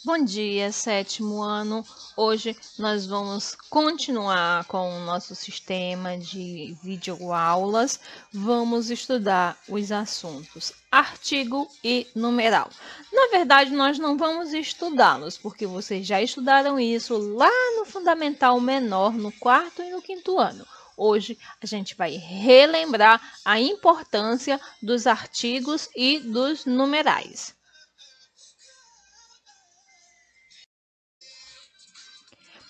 Bom dia, sétimo ano. Hoje nós vamos continuar com o nosso sistema de videoaulas. Vamos estudar os assuntos artigo e numeral. Na verdade, nós não vamos estudá-los, porque vocês já estudaram isso lá no Fundamental Menor, no quarto e no quinto ano. Hoje a gente vai relembrar a importância dos artigos e dos numerais.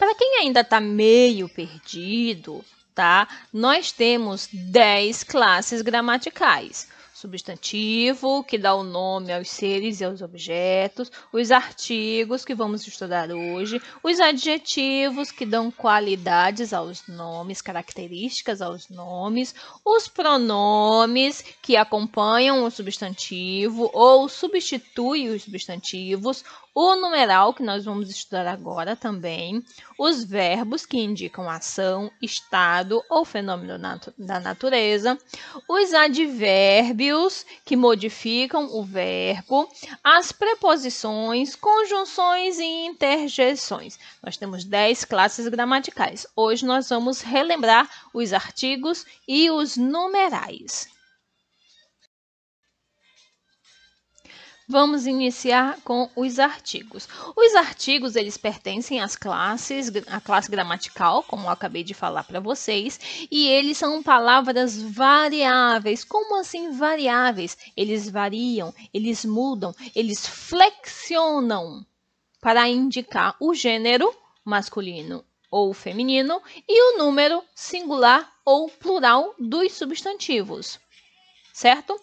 Para quem ainda está meio perdido, tá? Nós temos 10 classes gramaticais. Substantivo, que dá o nome aos seres e aos objetos, os artigos, que vamos estudar hoje, os adjetivos, que dão qualidades aos nomes, características aos nomes, os pronomes, que acompanham o substantivo ou substituem os substantivos, o numeral, que nós vamos estudar agora também, os verbos, que indicam ação, estado ou fenômeno da natureza, os advérbios, que modificam o verbo, as preposições, conjunções e interjeções. Nós temos 10 classes gramaticais. Hoje nós vamos relembrar os artigos e os numerais. Vamos iniciar com os artigos. Os artigos, eles pertencem às classes, à classe gramatical, como eu acabei de falar para vocês, e eles são palavras variáveis. Como assim variáveis? Eles variam, eles mudam, eles flexionam para indicar o gênero masculino ou feminino e o número singular ou plural dos substantivos. Certo?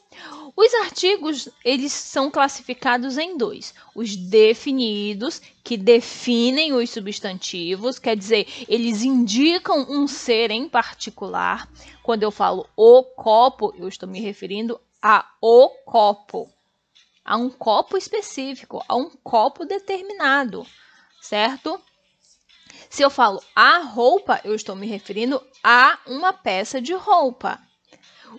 Os artigos, eles são classificados em dois. Os definidos, que definem os substantivos, quer dizer, eles indicam um ser em particular. Quando eu falo o copo, eu estou me referindo a o copo, a um copo específico, a um copo determinado, certo? Se eu falo a roupa, eu estou me referindo a uma peça de roupa.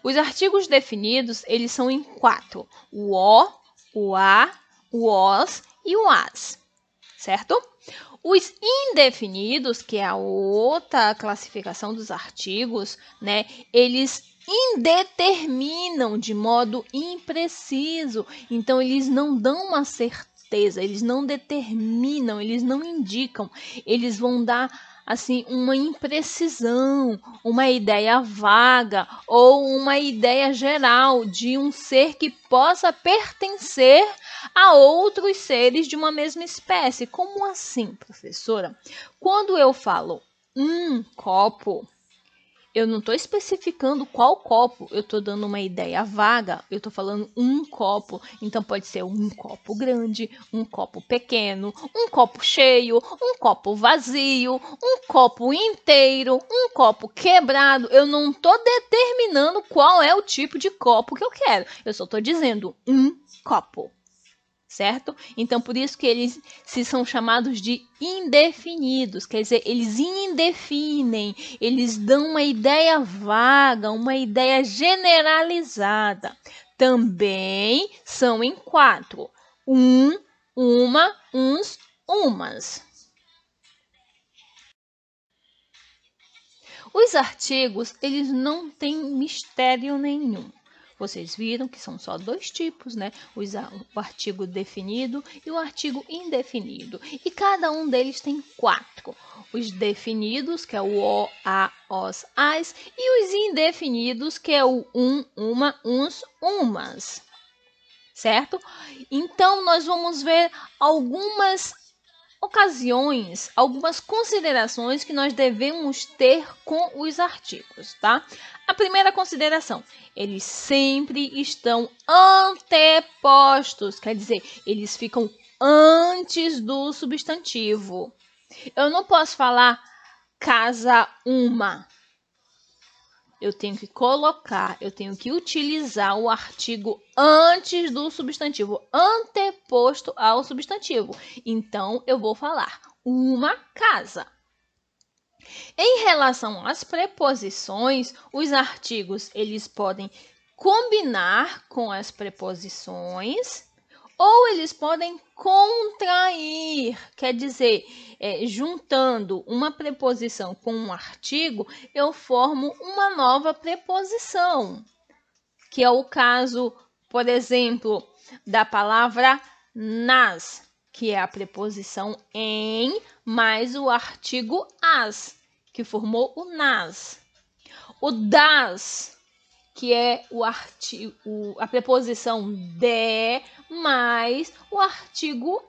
Os artigos definidos, eles são em 4. O o a, o os e o as, certo? Os indefinidos, que é a outra classificação dos artigos, né? Eles indeterminam de modo impreciso. Então, eles não dão uma certeza, eles não determinam, eles não indicam. Eles vão dar assim, uma imprecisão, uma ideia vaga ou uma ideia geral de um ser que possa pertencer a outros seres de uma mesma espécie. Como assim, professora? Quando eu falo copo, eu não estou especificando qual copo, eu estou dando uma ideia vaga, eu estou falando um copo, então pode ser um copo grande, um copo pequeno, um copo cheio, um copo vazio, um copo inteiro, um copo quebrado. Eu não estou determinando qual é o tipo de copo que eu quero, eu só estou dizendo um copo. Certo? Então, por isso que eles se são chamados de indefinidos, quer dizer, eles indefinem, eles dão uma ideia vaga, uma ideia generalizada. Também são em 4, uma, uns, umas. Os artigos, eles não têm mistério nenhum. Vocês viram que são só 2 tipos, né? O artigo definido e o artigo indefinido. E cada um deles tem 4. Os definidos, que é o o, a, os, as, e os indefinidos, que é o uma, uns, umas. Certo? Então, nós vamos ver algumas ocasiões, algumas considerações que nós devemos ter com os artigos, tá? A primeira consideração, eles sempre estão antepostos, quer dizer, eles ficam antes do substantivo. Eu não posso falar casa uma. Eu tenho que colocar, eu tenho que utilizar o artigo antes do substantivo, anteposto ao substantivo. Então, eu vou falar uma casa. Em relação às preposições, os artigos, eles podem combinar com as preposições Ou eles podem contrair, quer dizer, juntando uma preposição com um artigo, eu formo uma nova preposição, que é o caso, por exemplo, da palavra nas, que é a preposição em mais o artigo as, que formou o nas. O das, que é a preposição de mais o artigo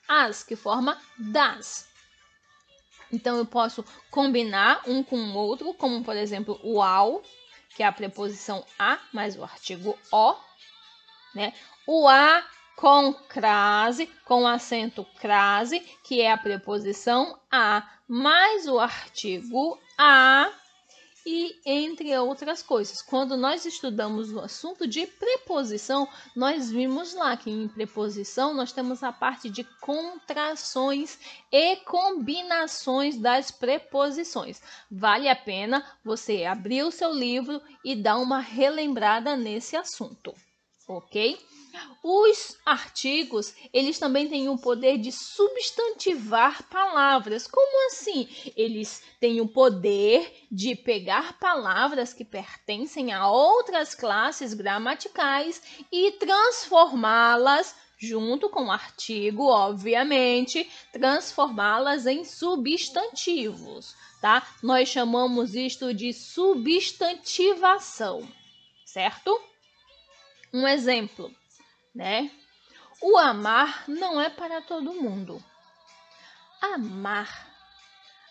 as, que forma das. Então, eu posso combinar um com o outro, como, por exemplo, o ao, que é a preposição a mais o artigo o, né? O a com crase, com acento crase, que é a preposição a mais o artigo a, e entre outras coisas. Quando nós estudamos o assunto de preposição, nós vimos lá que em preposição nós temos a parte de contrações e combinações das preposições. Vale a pena você abrir o seu livro e dar uma relembrada nesse assunto, ok? Os artigos, eles também têm o poder de substantivar palavras. Como assim? Eles têm o poder de pegar palavras que pertencem a outras classes gramaticais e transformá-las, junto com o artigo, obviamente, transformá-las em substantivos, tá? Nós chamamos isto de substantivação, certo? Um exemplo, né? O amar não é para todo mundo.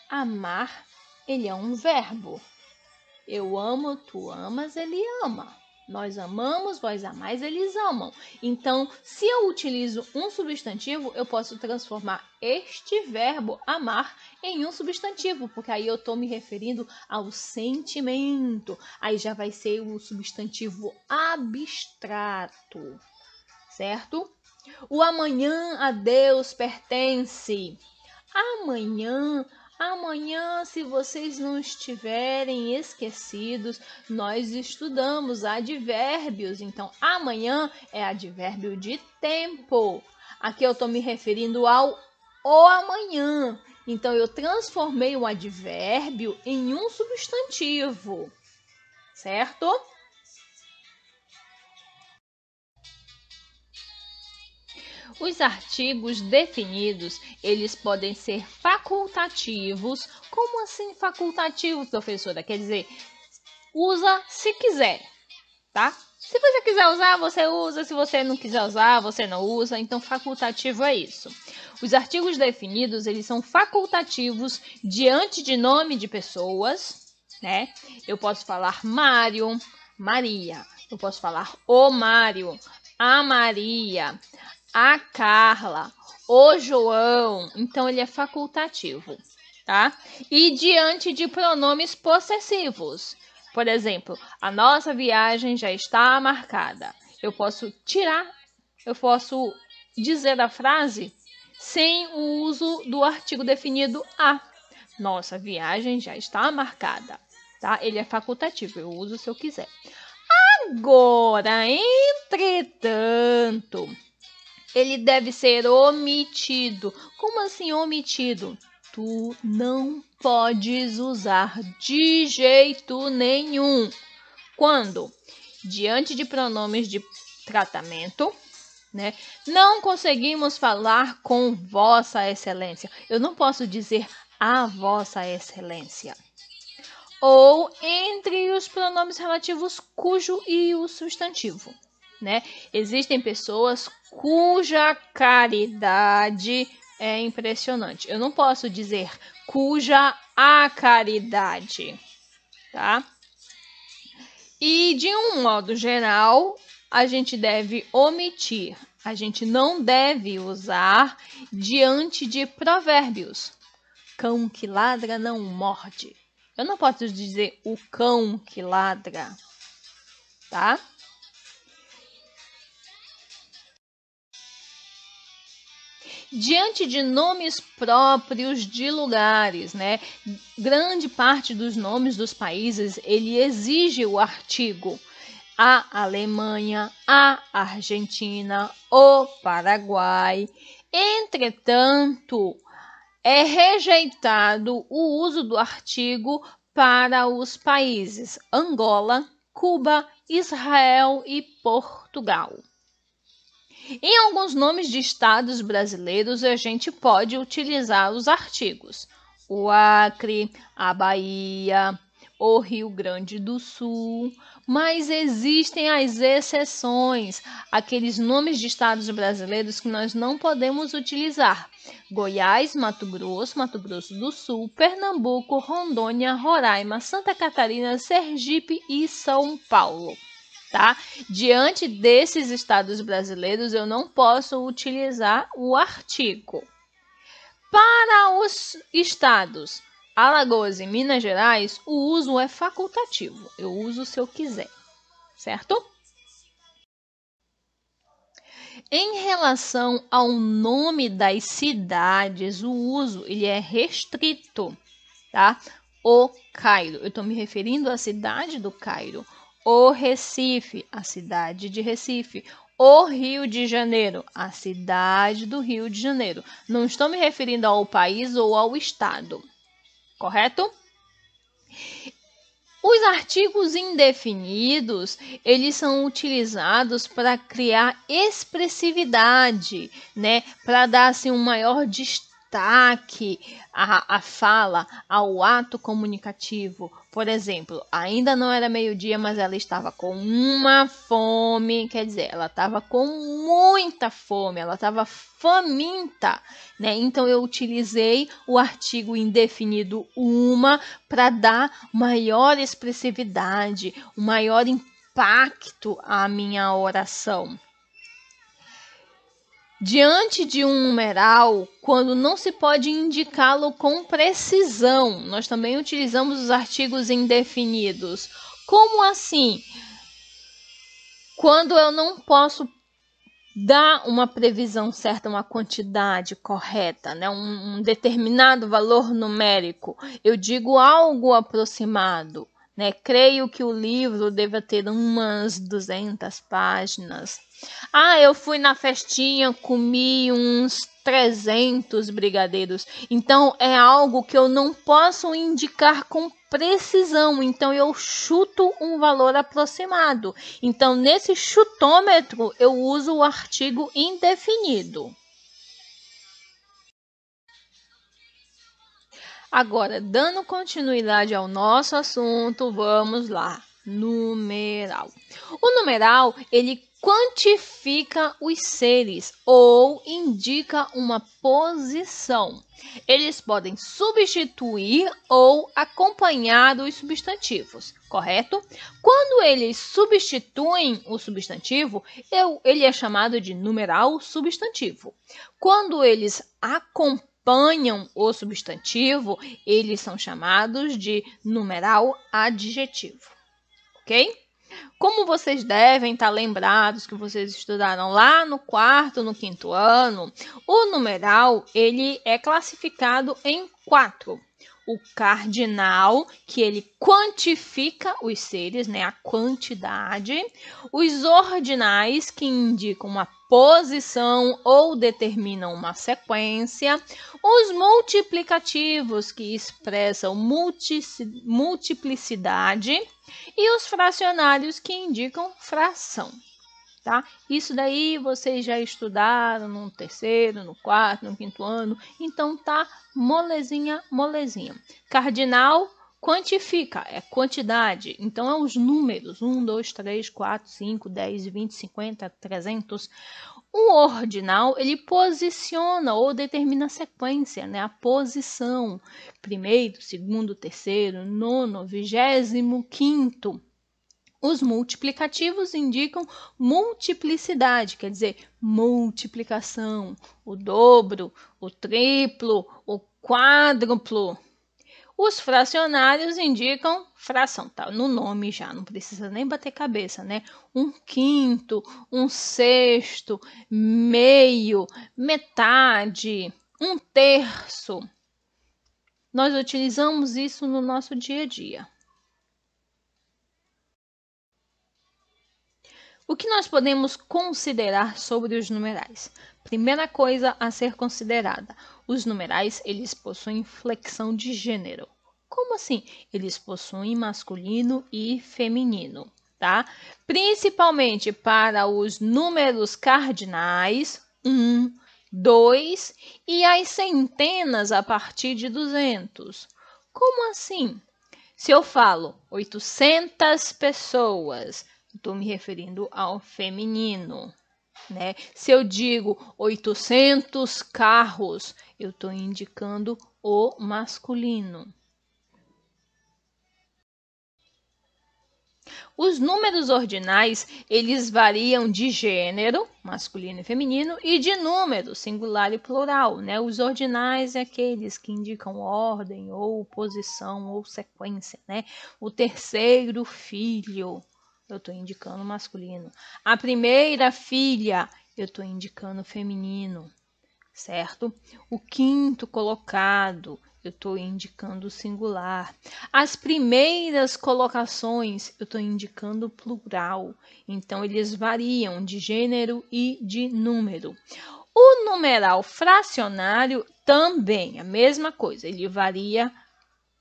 Amar, ele é um verbo. Eu amo, tu amas, ele ama. Nós amamos, vós amais, eles amam. Então, se eu utilizo um substantivo, eu posso transformar este verbo amar em um substantivo, porque aí eu estou me referindo ao sentimento. Aí já vai ser o substantivo abstrato, certo? O amanhã a Deus pertence. Amanhã, se vocês não estiverem esquecidos, nós estudamos advérbios. Então, amanhã é advérbio de tempo. Aqui eu estou me referindo ao o amanhã. Então, eu transformei o advérbio em um substantivo, certo? Os artigos definidos, eles podem ser facultativos. Como assim facultativo, professora? Quer dizer, usa se quiser, tá? Se você quiser usar, você usa. Se você não quiser usar, você não usa. Então, facultativo é isso. Os artigos definidos, eles são facultativos diante de nome de pessoas, né? Eu posso falar Mário, Maria. Eu posso falar o Mário, a Maria, a Carla, o João. Então, ele é facultativo, tá? E diante de pronomes possessivos. Por exemplo, a nossa viagem já está marcada. Eu posso dizer a frase sem o uso do artigo definido a. Nossa viagem já está marcada, tá? Ele é facultativo, eu uso se eu quiser. Agora, entretanto, ele deve ser omitido. Como assim omitido? Tu não podes usar de jeito nenhum. Quando? Diante de pronomes de tratamento, né? Não conseguimos falar com Vossa Excelência. Eu não posso dizer a Vossa Excelência. Ou entre os pronomes relativos cujo e o substantivo, né? Existem pessoas cuja caridade é impressionante. Eu não posso dizer cuja a caridade, tá? E de um modo geral, a gente deve omitir. A gente não deve usar diante de provérbios. Cão que ladra não morde. Eu não posso dizer o cão que ladra, tá? Diante de nomes próprios de lugares, né? Grande parte dos nomes dos países, ele exige o artigo. a Alemanha, a Argentina, o Paraguai. Entretanto, é rejeitado o uso do artigo para os países Angola, Cuba, Israel e Portugal. Em alguns nomes de estados brasileiros, a gente pode utilizar os artigos. O Acre, a Bahia, o Rio Grande do Sul, mas existem as exceções, aqueles nomes de estados brasileiros que nós não podemos utilizar. Goiás, Mato Grosso do Sul, Pernambuco, Rondônia, Roraima, Santa Catarina, Sergipe e São Paulo. Tá? Diante desses estados brasileiros, eu não posso utilizar o artigo. Para os estados Alagoas e Minas Gerais, o uso é facultativo. Eu uso se eu quiser, certo? Em relação ao nome das cidades, o uso ele é restrito, tá? O Cairo, eu estou me referindo à cidade do Cairo. O Recife, a cidade de Recife. O Rio de Janeiro, a cidade do Rio de Janeiro. Não estou me referindo ao país ou ao estado, correto? Os artigos indefinidos, eles são utilizados para criar expressividade, né? Para dar assim, um maior destaque à fala, ao ato comunicativo. Por exemplo, ainda não era meio-dia, mas ela estava com uma fome, quer dizer, ela estava com muita fome, ela estava faminta, né? Então eu utilizei o artigo indefinido uma para dar maior expressividade, um maior impacto à minha oração. Diante de um numeral, quando não se pode indicá-lo com precisão, nós também utilizamos os artigos indefinidos. Como assim? Quando eu não posso dar uma previsão certa, uma quantidade correta, né? um determinado valor numérico, eu digo algo aproximado. Né? Creio que o livro deva ter umas 200 páginas. Eu fui na festinha, comi uns 300 brigadeiros. Então, é algo que eu não posso indicar com precisão. Então, eu chuto um valor aproximado. Então, nesse chutômetro, eu uso o artigo indefinido. Agora, dando continuidade ao nosso assunto, vamos lá. Numeral. O numeral, ele quantifica os seres ou indica uma posição. Eles podem substituir ou acompanhar os substantivos, correto? Quando eles substituem o substantivo, ele é chamado de numeral substantivo. Quando eles acompanham o substantivo, eles são chamados de numeral adjetivo, ok? Como vocês devem estar lembrados que vocês estudaram lá no 4º, no 5º ano, o numeral ele é classificado em 4. O cardinal, que ele quantifica os seres, né, a quantidade. Os ordinais, que indicam uma posição ou determinam uma sequência. Os multiplicativos, que expressam multiplicidade. E os fracionários, que indicam fração. Tá? Isso daí vocês já estudaram no 3º, no 4º, no 5º ano. Então tá molezinha, molezinha. Cardinal quantifica, é quantidade. Então é os números. 1, 2, 3, 4, 5, 10, 20, 50, 300. O ordinal, ele posiciona ou determina a sequência, né? A posição. 1º, 2º, 3º, 9º, 25º. Os multiplicativos indicam multiplicidade, quer dizer, multiplicação, o dobro, o triplo, o quádruplo. Os fracionários indicam fração, tá? No nome já, não precisa nem bater cabeça, né? 1/5, 1/6, meio, metade, 1/3. Nós utilizamos isso no nosso dia a dia. O que nós podemos considerar sobre os numerais? Primeira coisa a ser considerada, os numerais, eles possuem flexão de gênero. Como assim? Eles possuem masculino e feminino, tá? Principalmente para os números cardinais, 1, 2 e as centenas a partir de 200. Como assim? Se eu falo 800 pessoas, estou me referindo ao feminino, né? Se eu digo 800 carros, eu estou indicando o masculino. Os números ordinais, eles variam de gênero, masculino e feminino, e de número, singular e plural, né? Os ordinais é aqueles que indicam ordem, ou posição, ou sequência, né? O terceiro filho, eu estou indicando masculino. A primeira filha, eu estou indicando feminino, certo? O quinto colocado, eu estou indicando singular. As primeiras colocações, eu estou indicando plural. Então, eles variam de gênero e de número. O numeral fracionário também, a mesma coisa. Ele varia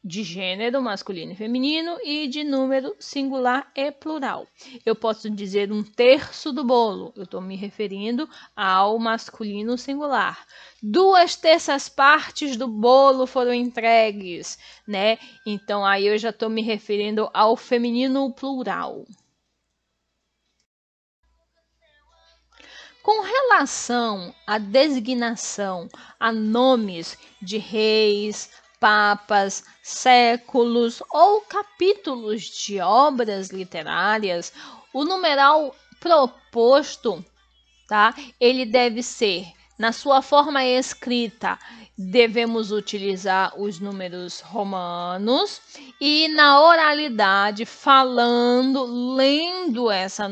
de gênero masculino e feminino e de número singular e plural. Eu posso dizer 1/3 do bolo, eu estou me referindo ao masculino singular. 2/3 partes do bolo foram entregues, né? Então aí eu já estou me referindo ao feminino plural. Com relação à designação a nomes de reis, papas, séculos ou capítulos de obras literárias, o numeral proposto, tá? Ele deve ser, na sua forma escrita, devemos utilizar os números romanos e na oralidade, falando, lendo essa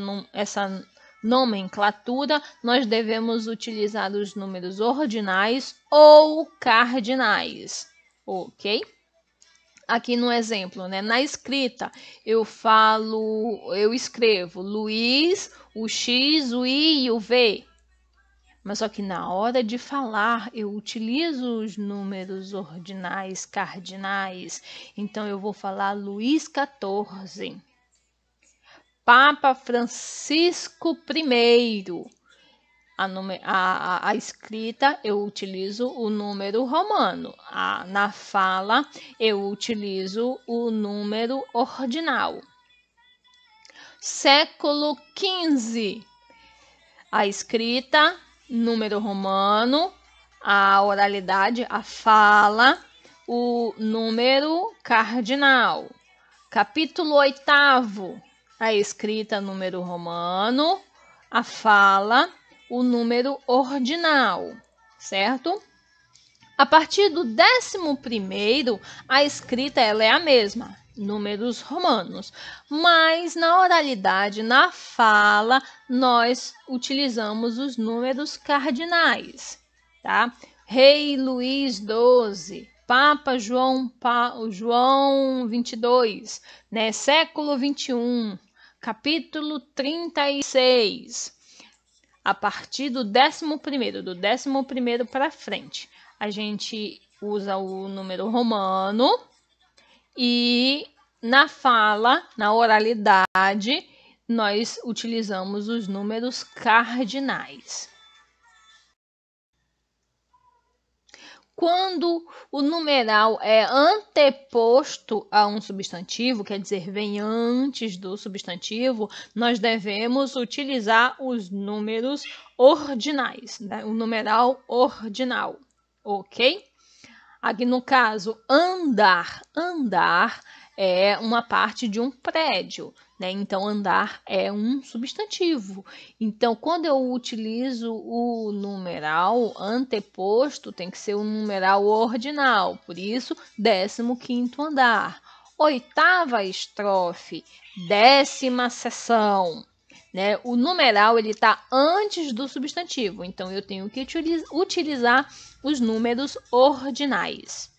nomenclatura, nós devemos utilizar os números ordinais ou cardinais, ok? Aqui no exemplo, né? Na escrita, eu escrevo Luiz, o X, o I e o V. Mas só que na hora de falar, eu utilizo os números ordinais, cardinais. Então, eu vou falar Luís XIV. Papa Francisco I. A escrita, eu utilizo o número romano. Na fala, eu utilizo o número ordinal. Século XV. A escrita, número romano. A oralidade, a fala, o número cardinal. Capítulo 8º. A escrita, número romano, a fala, o número ordinal, certo? A partir do 11º, a escrita ela é a mesma, números romanos, mas na oralidade, na fala, nós utilizamos os números cardinais, tá? Rei Luís XII, Papa João 22, né? Século 21, capítulo 36. A partir do 11º para frente, a gente usa o número romano e na fala, na oralidade, nós utilizamos os números cardinais. Quando o numeral é anteposto a um substantivo, quer dizer, vem antes do substantivo, nós devemos utilizar os números ordinais, né? O numeral ordinal, ok? Aqui no caso, andar é uma parte de um prédio, né? Então, andar é um substantivo. Então, quando eu utilizo o numeral anteposto, tem que ser um numeral ordinal. Por isso, 15º andar. 8ª estrofe, 10ª seção. Né? O numeral ele está antes do substantivo. Então, eu tenho que utilizar os números ordinais.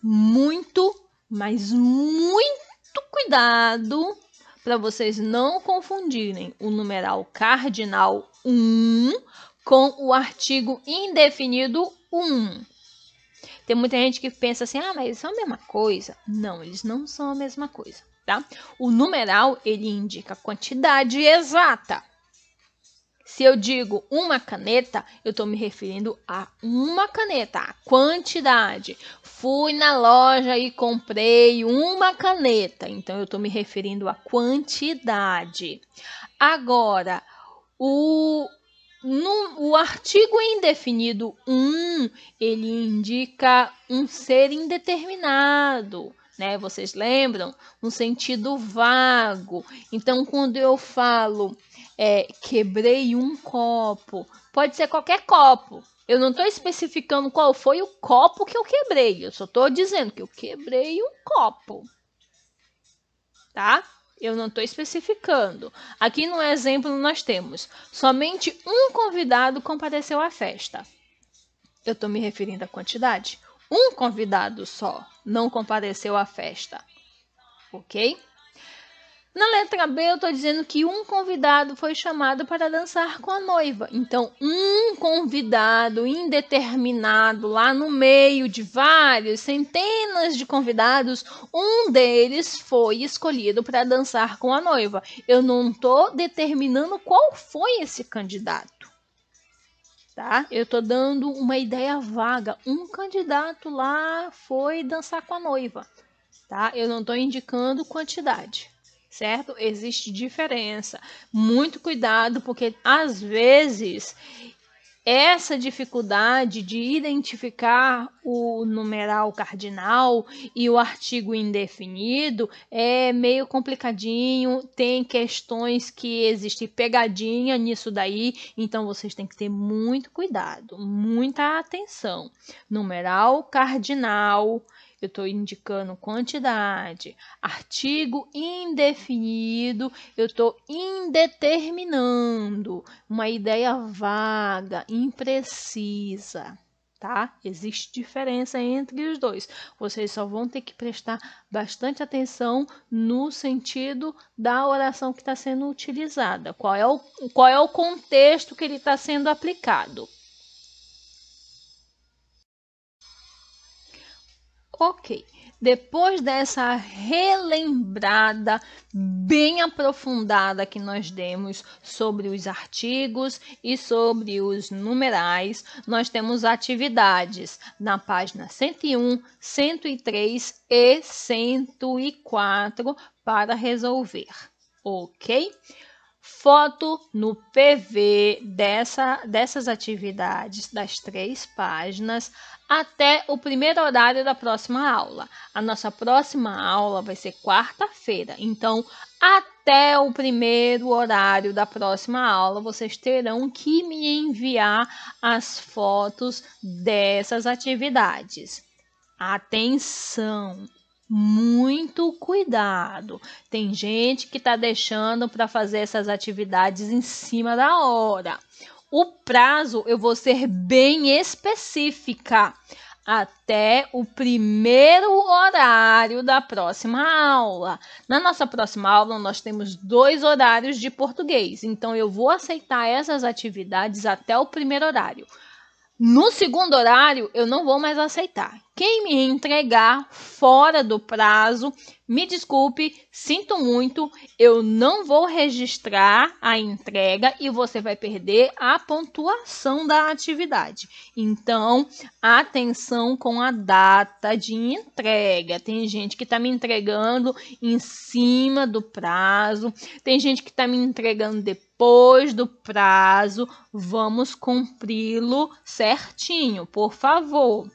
Muito, mas muito cuidado para vocês não confundirem o numeral cardinal com o artigo indefinido Tem muita gente que pensa assim, mas eles são a mesma coisa. Não, eles não são a mesma coisa, tá? O numeral, ele indica a quantidade exata. Se eu digo uma caneta, eu estou me referindo a uma caneta, a quantidade. Fui na loja e comprei uma caneta, então eu estou me referindo à quantidade. Agora, o artigo indefinido ele indica um ser indeterminado, né? Vocês lembram? Um sentido vago. Então, quando eu falo quebrei um copo, pode ser qualquer copo. Eu não estou especificando qual foi o copo que eu quebrei. Eu só estou dizendo que eu quebrei um copo, tá? Eu não estou especificando. Aqui no exemplo nós temos somente um convidado compareceu à festa. Eu estou me referindo à quantidade. Um convidado só não compareceu à festa. Ok? Na letra B, eu estou dizendo que um convidado foi chamado para dançar com a noiva. Então, um convidado indeterminado lá no meio de vários, centenas de convidados, um deles foi escolhido para dançar com a noiva. Eu não estou determinando qual foi esse candidato, tá? Eu estou dando uma ideia vaga. Um candidato lá foi dançar com a noiva, tá? Eu não estou indicando quantidade. Certo? Existe diferença. Muito cuidado, porque às vezes essa dificuldade de identificar o numeral cardinal e o artigo indefinido é meio complicadinho. Tem questões que existe pegadinha nisso daí, então vocês têm que ter muito cuidado, muita atenção. Numeral cardinal, eu estou indicando quantidade. Artigo indefinido, eu estou indeterminando. Uma ideia vaga, imprecisa, tá? Existe diferença entre os dois. Vocês só vão ter que prestar bastante atenção no sentido da oração que está sendo utilizada. Qual é o contexto que ele está sendo aplicado. Ok, depois dessa relembrada bem aprofundada que nós demos sobre os artigos e sobre os numerais, nós temos atividades na página 101, 103 e 104 para resolver, ok? Foto no PV dessas atividades das 3 páginas até o primeiro horário da próxima aula. A nossa próxima aula vai ser quarta-feira, então até o primeiro horário da próxima aula vocês terão que me enviar as fotos dessas atividades. Atenção! Muito cuidado. Tem gente que está deixando para fazer essas atividades em cima da hora. O prazo eu vou ser bem específica. Até o primeiro horário da próxima aula. Na nossa próxima aula, nós temos 2 horários de português. Então, eu vou aceitar essas atividades até o primeiro horário. No segundo horário, eu não vou mais aceitar. Quem me entregar fora do prazo, me desculpe, sinto muito, eu não vou registrar a entrega e você vai perder a pontuação da atividade. Então, atenção com a data de entrega. Tem gente que está me entregando em cima do prazo, tem gente que está me entregando depois do prazo. Vamos cumpri-lo certinho, por favor.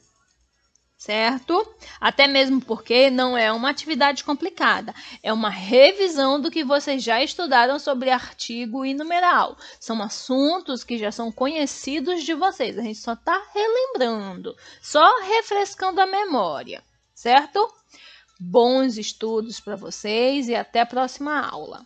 Certo? Até mesmo porque não é uma atividade complicada. É uma revisão do que vocês já estudaram sobre artigo e numeral. São assuntos que já são conhecidos de vocês. A gente só está relembrando, só refrescando a memória. Certo? Bons estudos para vocês e até a próxima aula.